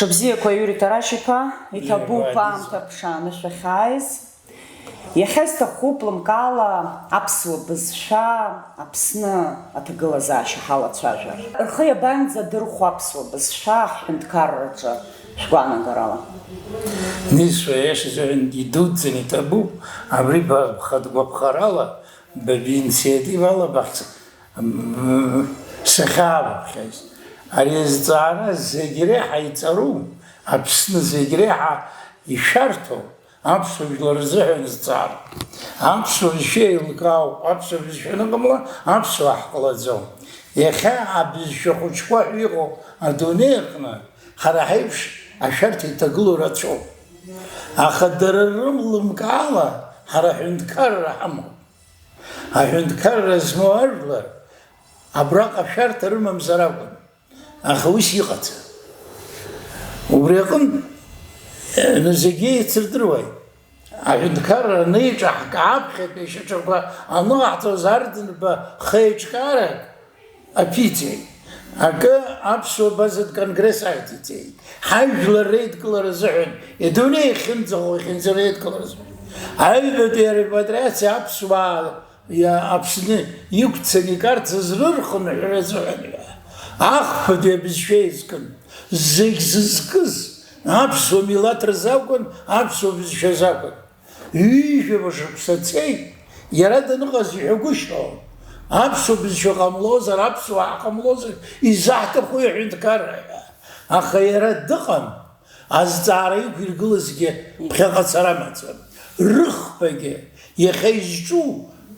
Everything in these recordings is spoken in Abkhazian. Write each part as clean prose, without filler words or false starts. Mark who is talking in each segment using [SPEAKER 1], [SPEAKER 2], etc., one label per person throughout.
[SPEAKER 1] Шабзиақәа Юри Тарашь-иԥа, иҭабуп аамҭа ԥша анышәахьааиз. Иахьазҭаху плымкаала аԥсуа бызшәа Аԥсны аҭагылазаашьа ҳалацәажәар. Рхы иабанӡа дырхәо аԥсуа бызшәа ҳҳәынҭқарраҿы шәгәаанагарала?
[SPEAKER 2] Нисва иашазаран идуӡӡан иҭабуп, абри бхатәгәаԥхарала, бинициативала сахьааваԥхьаз. Ари азҵаара зегь реиҳа иҵару, Аԥсны зегь реиҳа ишәарҭоу аԥсуа жәлар рзыҳәан зҵаара. Аԥсуа бызшәа еилкаауп, аԥсуа бызшәа аныҟамла, аԥсуаа ҳҟалаӡом. Иахьа абызшәа хәыҷқәа ҳәа иҟоу адунеи аҟны ҳара ҳаиԥш ашәарҭа иҭагылоу рацәоуп. Аха дара рымлымкаала ҳара ҳҳәынҭқарра ҳамоуп. Аҳәынҭқарра змоу ажәлар абраҟа ашәарҭа рымамзар акәын. Аха ус иҟаӡам. Убри аҟынтә зегьы еицырдыруеит. Аҳәынҭқарра аниҿаҳк аԥхьатәи ашьаҿақәа аныҟаҳҵоз Арденба хеиҿкаарак аԥиҵеит. Акы аԥсуа базатә конгресс аиҭеиҵеит. Ҳажәлар реидкылара азыҳәан, адунеи ихьымӡӷу реидкылара азыҳәан. Аҩбатәи арепатриациа аԥсуаа Аԥсны иқәцаны икарцаз рырхынҳәра азыҳәан. Ахԥатәи абызшәа еизкын. Зегь зызкыз аԥсуа милаҭ рзакәын, аԥсуа бызшәа азакәын. Ҩышәаба шықәса цеит, иара даныҟаз иҳәагәышьо. Аԥсуа бызшәа ҟамлозар, аԥсуаа ҟамлозар, изаҳҭаху аҳәынҭқарра. Аха иара дыҟам, азҵаара иқәиргылазгьы ԥхьаҟа цара амаӡам. Рыхԥагьы иахьа изҿу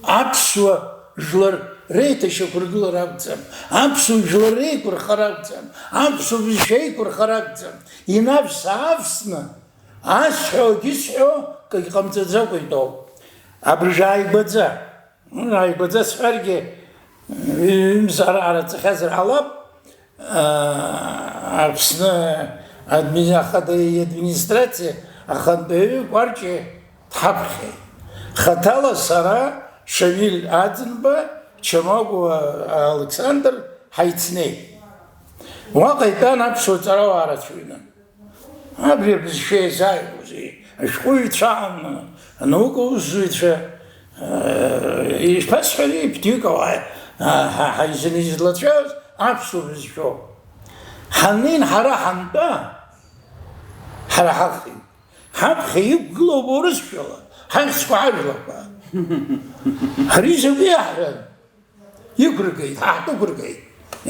[SPEAKER 2] аԥсуа жәлар реиҭашьақәа ргылара акәӡам, аԥсуа жәлар реиқәырхара акәӡам, аԥсуа бызшәа еиқәырхара акәӡам. Инавс-аавсны асҳәо исҳәо кагь ҟамҵаӡакәа итәоуп. Абыржә ааигәаӡа сҳәаргьы ҩымзара ҵахьазар ҟалап. Аԥсны администрациа ахантәаҩы Кәарҷи дҳаԥхьеит. Хаҭала сара, Шамиль Аӡынба, Чамагәа Александр ҳаицнеит. Уаҟа итәан аԥсуа ҵарауаа рацәаҩны. Абри абызшәа иазааигәоузеи, ашәҟәыҩҩцәа, анаукаусзуҩцәа, ишԥасҳәари, ԥҭҩыкауаа ҳаизлацәаз аԥсуа бызшәоуп. Ҳаннеин ҳара ҳантәа, ҳара ҳахьит. Ҳаԥхьа иқәгылоуп урысшәала, ҳахьӡқәа ҳажәлақәа. Ари закәи иаҳҳәан? Иқәыргеит, ҳаҳтәықәыргеит.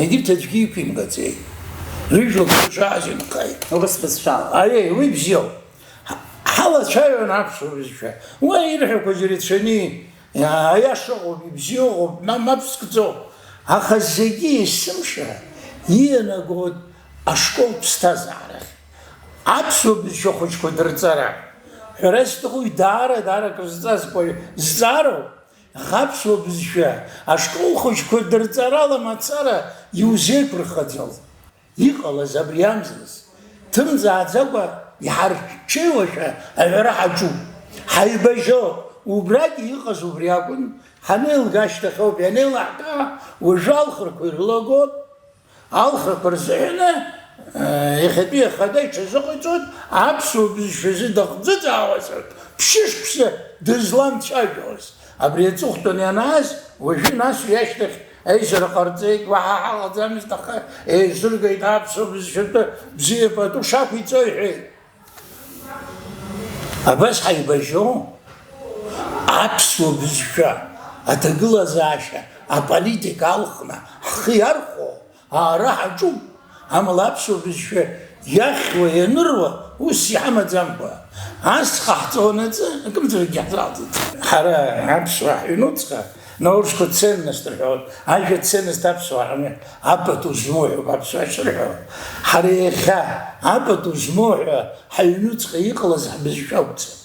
[SPEAKER 2] Егьырҭ аӡәгьы иқәимгаӡеит. Рыжәлақәа рҿааз инхеит.
[SPEAKER 1] Урыс бызшәала.
[SPEAKER 2] Аиеи, уи бзиоуп. Ҳалацәаҩын аԥсуа бызшәа. Уа ирҳәақәо зегьы рацәаҩны, аиашаҟоуп, ибзиоуп, мап зкӡоуп. Аха зегьы есымша иианагоит ашкол ԥсҭазаарахь. Аԥсуа бызшәа хәыҷқәа дырҵара. Ҳәара зҭаху даара крызҵазкуа зҵаароуп. Аԥсуа бызшәа ашкол хәыҷқәа дырҵарала мацара иузеиқәырхаӡом. Иҟалаз абри амзаз. Ҭымӡааӡакәа иҳарчеиуашәа аҳәара ҳаҿуп. Ҳаибажьоуп. Убрагьы иҟаз убри акәын. Ҳанеилга ашьҭахьоуп, ианеилаҳга, уажәы алхрақәа ирылагоит. Алхрақәа рзыҳәаны иахьатәи ахада иҽазыҟаиҵоит аԥсуа бызшәазы дахӡыӡаауазар, ԥшьышԥса дызламцәажәоз. Абри аҵыхәтәан ианааз, уажәы нас иашьҭахь аизара ҟарҵеит, уаҳа ҳаҟаӡамызт, аха еизыргеит аԥсуа бызшәатәы бзиа пату шақәиҵо иҳәеит. Абас ҳаибажьо аԥсуа бызшәа аҭагылазаашьа аполитика алхны ҳхы иархәо аара ҳаҿуп. Амала аԥсуа бызшәа иахьуа ианыруа ус иҳамаӡамкәа. Ас ҟаҳҵонаҵы акымзаракгьы ҳзалҵит. Ҳара аԥсуаа ҳҩнуҵҟа наурысқәа ценность рҳәоит. Ажәа ценность аԥсуаа ҳәа апату змоу ҳәа аԥсуаа шырҳәо. Ҳара иахьа апату змоу ҳәа ҳаҩнуҵҟа иҟалаз ҳбызшәа акәӡам.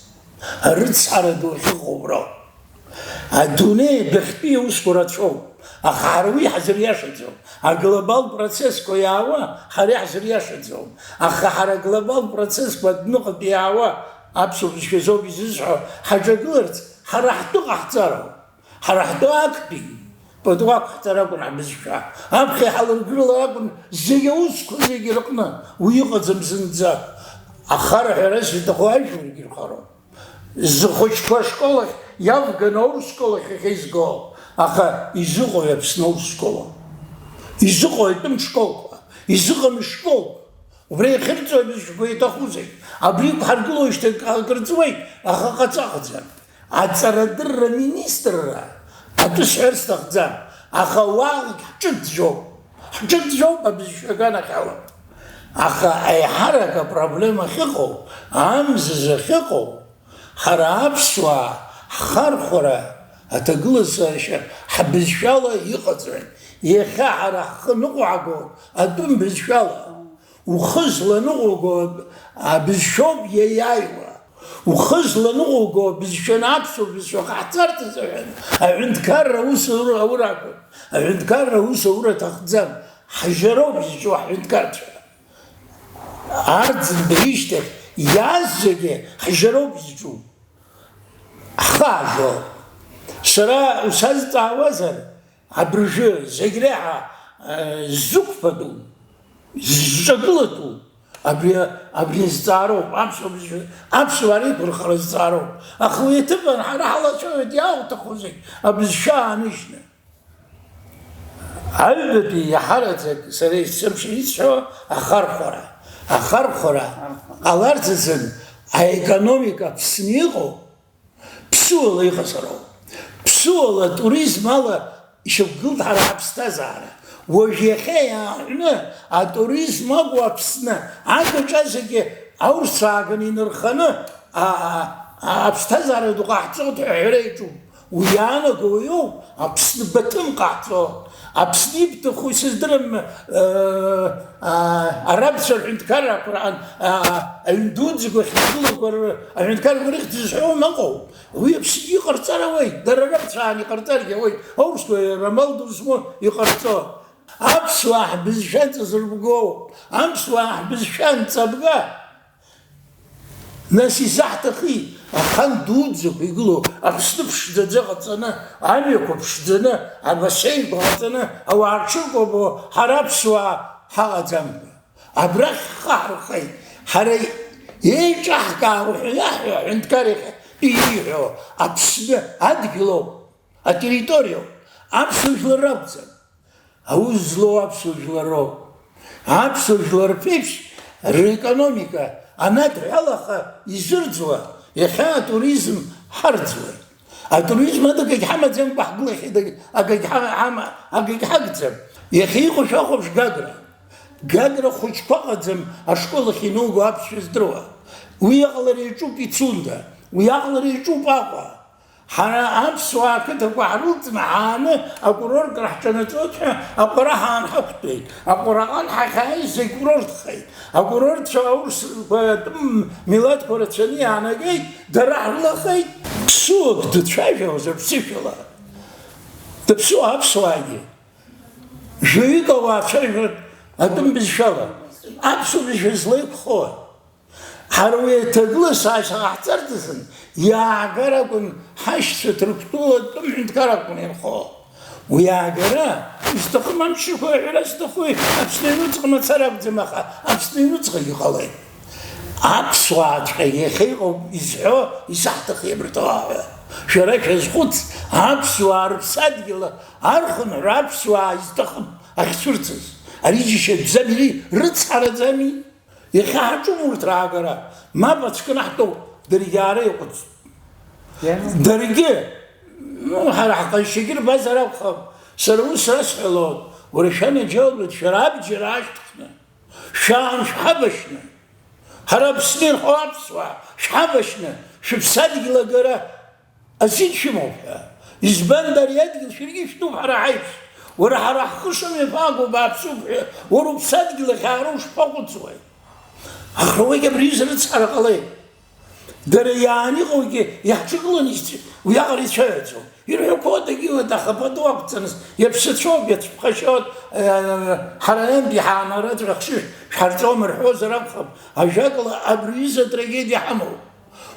[SPEAKER 2] Арыцҳара ду ахьыҟоу роуп. Адунеи адәахьтәи аусқәа рацәоуп. Аха ҳара уи ҳзыриашаӡом. Аглобалтә процессқәа иаауа ҳара иаҳзыриашаӡом. Аха ҳара аглобалтә процессқәа адәныҟатәи иаауа аԥсуа бызшәа азоуп изызҳәо ҳаҿагыларц ҳара ҳтәы ҟаҳҵароуп. Ҳара ҳтәы актәи بدواق تراكن عم بزشا أبخي حلر قرلاكن زيوس كل يجرقنا ويقزم زنزا أخر حرس يتخواش ويجي خرو زخوش كشكولة يافق نور سكولة خيزقو أخا يزقو يبسنو سكولة يزقو يتم شكولة يزقو مشكول وبري خرجوا بيشكو يتخوزي أبريك حرقلو يشتكرزوي أخا قصاقزم أتصردر مينيستر أتشعر استخدام أخوالك حجد جو ببزشكانا خاوة أخا أي حركة بروبليما خيقو أمزز خيقو حراب سوا خرخورة أتقلص حبزشالة يقصرين يخا حرق نقعقو أدوم بزشالة وخزل نقعقو بزشوب يايوة وخزل نقعقو بزشان عبسو بزشوق احترت زمان عند كارة وسورة أوراكو عند كارة وسورة تخزام حجرو بزشو عند كارت أرض بريشتك يازجي حجرو بزشو خاجو سرا وسازت عوازر عبرجو زجريعة زقفدو زقلتو أبري زارو أمشو عليك بالخرج زارو أخوي تبن حنا حلا شو دياو تخوزي أبز شانشنا عبدي يا حرتك سري سمشي شو أخر خورا ألارتزن أيكونوميكا بسنيغو بسولا يخسرو بسولا توريزم على يشغل على أبستازارة وجهيا هنا التوريزم أقوى بسنا عنده جالسة أورساقني نرخنا أبستازارة دقاعتو تعريجو ويانا قويو أبسن بتم قاعتو أبسني بتخوي سدرم عرب سر عند كارا قرآن الدود زقو خلوا عند كارا قريت تزحوا مقو وهي بسني قرطارة وي دربت ثاني قرطارة وي هورسكو رمال اسمه يقرطو أبسواح بزشان تزربقو أبسواح بزشان تبقى ناسي زحت أخي أخان دودزك يقولوا أبسنبش دزغتنا عميكو بشدنا أبسين بغتنا أو عرشوكو بو حراب سوا حاجة زنب أبرخ خارخي حري يجح كاروح يحيو عند كاريخ يحيو أبسن أدقلو التريتوريو أبسوش للربزن أوزلو أبسوش للرب أبسوش للربيبش الإيكونوميكا أنا تعلق يزرزوا يخا توريزم حرزوا التوريزم هذا كي حمد زين بحقله كده أكيد حقزم يخي خوش أخوش قادرة خوش قادزم أشكال خنوق وابشز دروا ويغلر يجوب يتسوندا ويغلر يجوب أقوى حنا أمسوا كده وعروض معانا أقرر كرحتنا توتها أقرر عن حقتي أقرر عن حكاية زي قررت خي أقرر شاور ميلاد كورتشني أنا جاي درع الله خي سوق تتشايفه وزبسيفلا تبسوا أبسوا عادي جيك وافشايفه أدم بالشلا أبسوا بجزليك خوي حروي تجلس عشان احترتسن يا جركن حش تركتوه دم عند جركن ينخو ويا جرا استقمن شو على استخوي أبسني نتقم تسرب دماغه أبسني نتقي خلاص أبسوات خير يزحو يسحت خير طاعة شرك يزخط أبسوار بصدق أرخن رابسوا يستخم أخسرتس أريجي شد زميلي رتس على زميل يخاطو مرتراغرا ما بتشكنحتو درجاري يقص درجة مو حرق الشجر بزرق خب سروس رسحلون ورشان جولد شراب جراشتنا شان شحبشنا هرب سنين حوابسوا شحبشنا شوف صدق لقرا أزيد شموفها يزبان دريات شرقي شتوب حرعيش وراح خشم يفاقوا بابسوف ورب صدق لخاروش فوق سوي أخوي بريز رتسحرق عليه درياني قوي يحشقلون يستي ويغري شايتو يروحوا كودك يودخل وقت يبسط شوب يتبخشوت حرانين بحانرات رخشش حرتو مرحوز رقب هشاقل أبريز تريجي حمو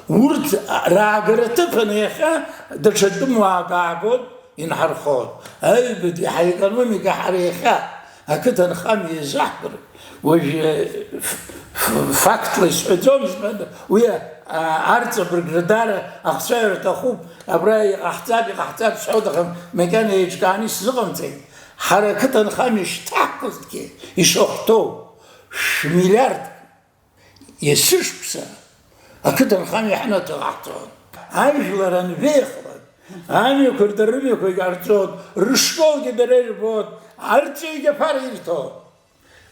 [SPEAKER 2] ورد راقرة تفن يخا درشدم واقعقود ينحرخون أي بدي حيقانوني حريخة هكذا نخامي زحبر وجه فاكت ليس عدومز ويا أرتب بالجدارة أخسر تخوب أبراي أحتاب سعودة مكان يجكاني سزغمتين حركة نخامي تحقق كي يشوختو مليارد يسش بسا أكيد نخامي إحنا تغطون عايشلر أن بيخلد أنا كردرمي كي قارتون رشكول جبرير بود عرتي جباريرتو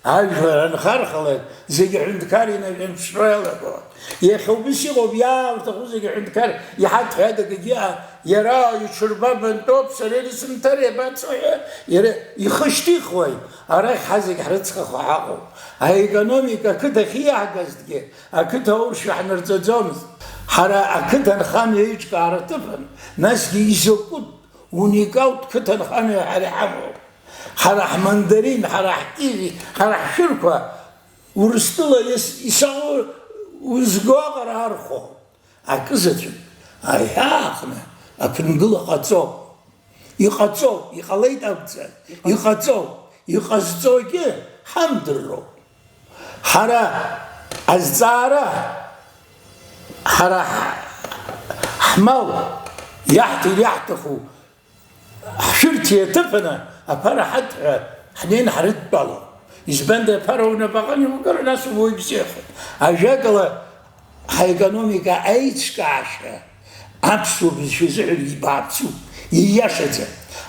[SPEAKER 2] عايشلر أن خارخلد زي عند كارينا عند إسرائيل بود يخو بسي غبيا وتخو زي عند كار يحط هذا جيا يرى يشرب بنتوب سرير سمتري باتسوي يرى يخشتي خوي أراك حزق حرتك خواقو ايكونوميكا كده خيا عجزتك اكيد هورش احنا نرتزومز حرا اكيد نخامي هيك كارتفن ناس يزقود ونيكاوت كده نخامي على حمو حرا حمندرين حرا حكيلي حرا شركة ورستلا يساو وزقاقر هارخو اكزتم اياخنا اكنقل قاتو يقاتو يخليت ابتسا يقاتو كي حمد الله حرا الزارة حرا حماو يحتخو حشرتي يتفنا أبارا حتى حنين حرد بالو يزبند أبارا ونبغاني وقال ناس هو يبسيخ أجاقلا هايقانوميكا أيتش كاشا أبسو بشو زعلي بابسو يياشتا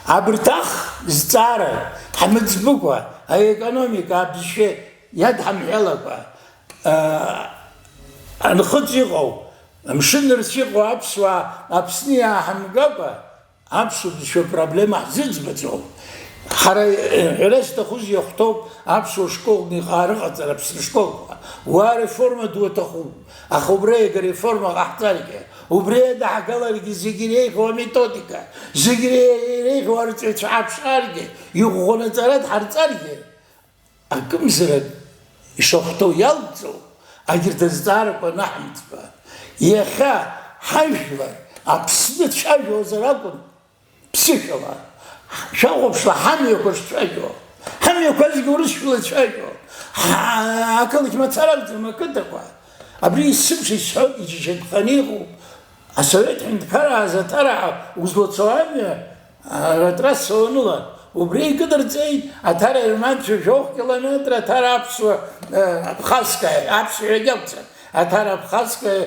[SPEAKER 2] أبرتاخ زارة حمد زبوكوا هايقانوميكا بشي يدحم حلقا أنخد يغو مشنر سيغو أبسوا أبسنيا حمقاقا أبسو بشو بروبليما حزيز بتو حرس تخوز يخطب أبسو شكوغ نخارغة أبسو شكوغ وريفورما دو تخو أخو بريق ريفورما أحتارك وبريد حقلا لك زيجريك وميتوديكا زيجريك وارتشعب شارك يغونا تراد حرتارك أكم زرد يشوختو يلتو أجر تزدارك ونحمد با يخا حيشوا أبسنت شاجو زراكم بسيكوا شاغو بشلا حمي يكوش شاجو حمي يكوش يقولش فلا شاجو أكلك ما ترالت ما كنت قوي أبري السبشي سعود يجي شد خنيقو أسويت عند كرازة ترعى وزلت صوامي رترس ونولا وبري قدر زين أترى المانشو شوخ كيلومتر أترى أبسو بخاسكا أبسو عجبتها أترى بخاسكا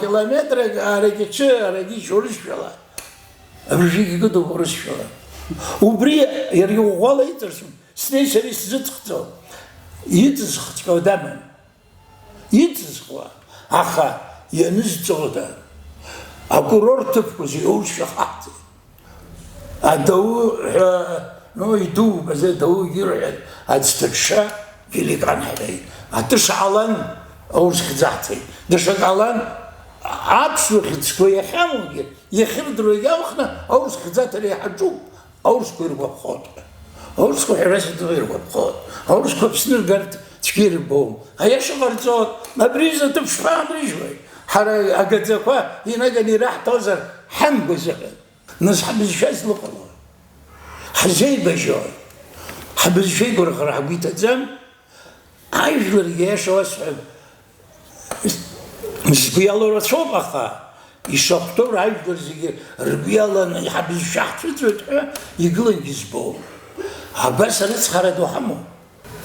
[SPEAKER 2] كيلومتر أرجي شورش فيلا أبرجي قدو برش فيلا وبري يريو غولا يترسم سنين شريس زتختو يتزختو دما يتزخوا أخا ينزتو دا أقرر تفكوز يقول شخاتي أدو نو يدو بس دو يرعد أدستكشا اللي كان علي أتشعلن أورش خزعتي دشعلن عبسو خدسكو يخامو يخردرو يامخنا أورش خزعت لي حجو أورش كيرو بخوت أورش كو حراسة غير بخوت أورش كو بسنر قرد تشكير بوم هيا شغل صوت ما بريزة تبشفان رجوي حرا أقدزكوا هنا قال راح توزر حم بزهد نصحب الشاز لقلو حزي بجوي حبز شيء يقول راح بيت الزم عايش ورجاش واسعد مش بيالله رسوب أخا يشوفتور عايش ورجاش ربيالله يحبز الشحت يقول يجزبوه بس نسخر دو حمو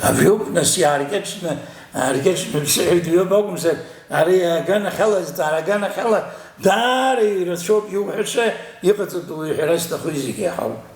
[SPEAKER 2] أبيوب نسي عرقش بسعيد يوبهم سر عليها كان خلاص ترى كان خلاص داري رسوب يوم حشة يقتل حراسة خويزك يا حول